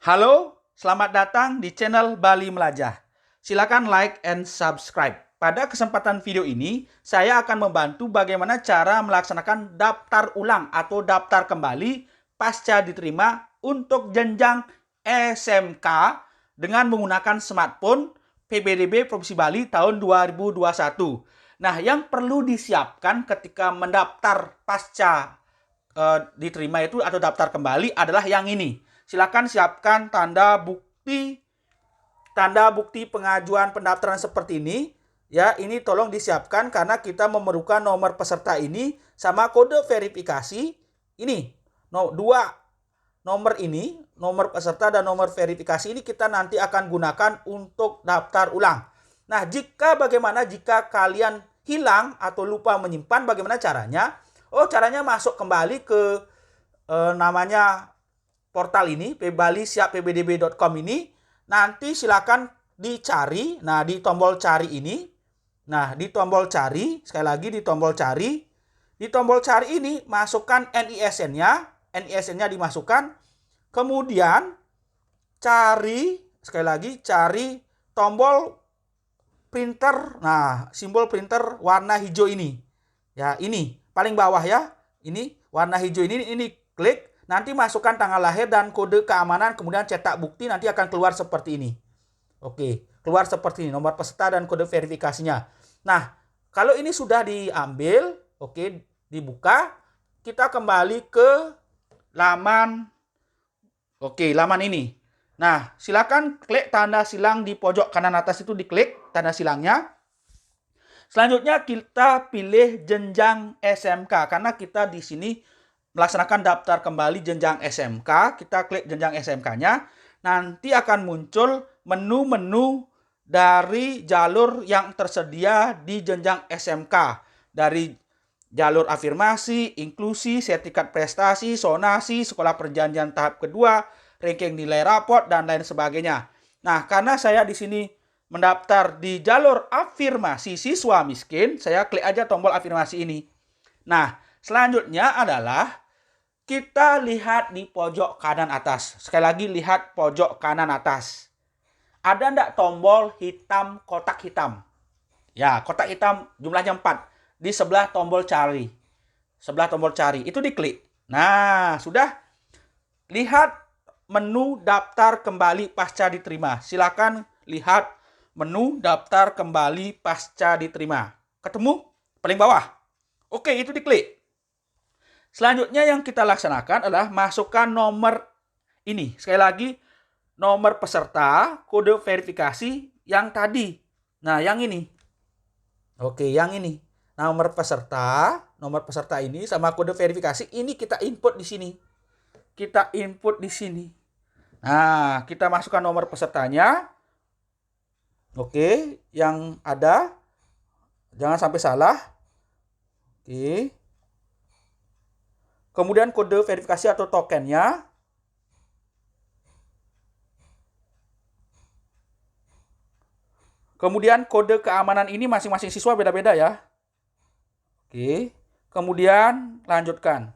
Halo, selamat datang di channel Bali Melajah. Silakan like and subscribe. Pada kesempatan video ini, saya akan membantu bagaimana cara melaksanakan daftar ulang atau daftar kembali pasca diterima untuk jenjang SMK dengan menggunakan smartphone PBDB Provinsi Bali tahun 2021. Nah, yang perlu disiapkan ketika mendaftar pasca diterima itu atau daftar kembali adalah yang ini. Silakan siapkan tanda bukti pengajuan pendaftaran seperti ini. Ya, ini tolong disiapkan karena kita memerlukan nomor peserta ini sama kode verifikasi ini. Dua nomor ini, nomor peserta dan nomor verifikasi ini kita nanti akan gunakan untuk daftar ulang. Nah, jika kalian hilang atau lupa menyimpan, bagaimana caranya? Caranya masuk kembali ke namanya portal ini, bali-pbdb.com ini. Nanti silakan dicari. Nah, di tombol cari ini. Nah, di tombol cari, sekali lagi di tombol cari. Di tombol cari ini masukkan NISN-nya. NISN-nya dimasukkan. Kemudian cari tombol printer. Nah, simbol printer warna hijau ini. Ya, ini paling bawah ya. Ini warna hijau ini klik. Nanti masukkan tanggal lahir dan kode keamanan, kemudian cetak bukti, nanti akan keluar seperti ini. Oke, keluar seperti ini, nomor peserta dan kode verifikasinya. Nah, kalau ini sudah diambil, oke, dibuka, kita kembali ke laman ini. Nah, silakan klik tanda silang di pojok kanan atas itu, diklik tanda silangnya. Selanjutnya kita pilih jenjang SMK karena kita di sini melaksanakan daftar kembali jenjang SMK. Kita klik jenjang SMK-nya. Nanti akan muncul menu-menu dari jalur yang tersedia di jenjang SMK. Dari jalur afirmasi, inklusi, sertifikat prestasi, sonasi, sekolah perjanjian tahap kedua, ranking nilai raport, dan lain sebagainya. Nah, karena saya di sini mendaftar di jalur afirmasi siswa miskin, saya klik aja tombol afirmasi ini. Nah, selanjutnya adalah kita lihat di pojok kanan atas. Sekali lagi lihat pojok kanan atas. Ada enggak tombol hitam, kotak hitam? Ya, kotak hitam jumlahnya 4. Di sebelah tombol cari. Sebelah tombol cari. Itu diklik. Nah, sudah. Lihat menu daftar kembali pasca diterima. Silakan lihat menu daftar kembali pasca diterima. Ketemu? Paling bawah. Oke, itu diklik. Selanjutnya yang kita laksanakan adalah masukkan nomor ini. Sekali lagi, nomor peserta, kode verifikasi yang tadi. Nah, yang ini. Oke, yang ini. Nomor peserta ini sama kode verifikasi ini kita input di sini. Kita input di sini. Nah, kita masukkan nomor pesertanya. Oke, yang ada. Jangan sampai salah. Oke. Kemudian kode verifikasi atau tokennya. Kemudian kode keamanan ini masing-masing siswa beda-beda ya. Oke. Kemudian lanjutkan.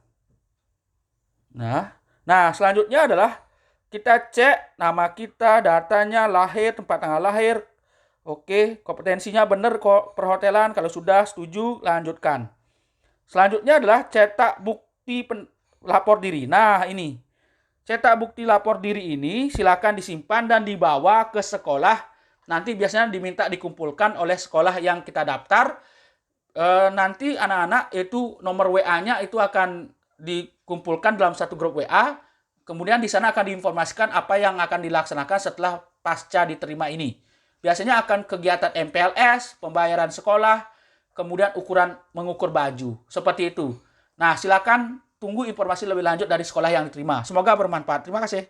Nah, selanjutnya adalah kita cek nama kita, datanya, lahir, tempat tanggal lahir. Oke, kompetensinya benar kok, perhotelan. Kalau sudah setuju, lanjutkan. Selanjutnya adalah cetak bukti lapor diri. Nah, ini. Cetak bukti lapor diri ini silakan disimpan dan dibawa ke sekolah. Nanti biasanya diminta dikumpulkan oleh sekolah yang kita daftar. Nanti anak-anak itu nomor WA-nya itu akan dikumpulkan dalam satu grup WA. Kemudian di sana akan diinformasikan apa yang akan dilaksanakan setelah pasca diterima ini. Biasanya akan kegiatan MPLS, pembayaran sekolah, kemudian mengukur baju. Seperti itu. Nah, silakan tunggu informasi lebih lanjut dari sekolah yang diterima. Semoga bermanfaat. Terima kasih.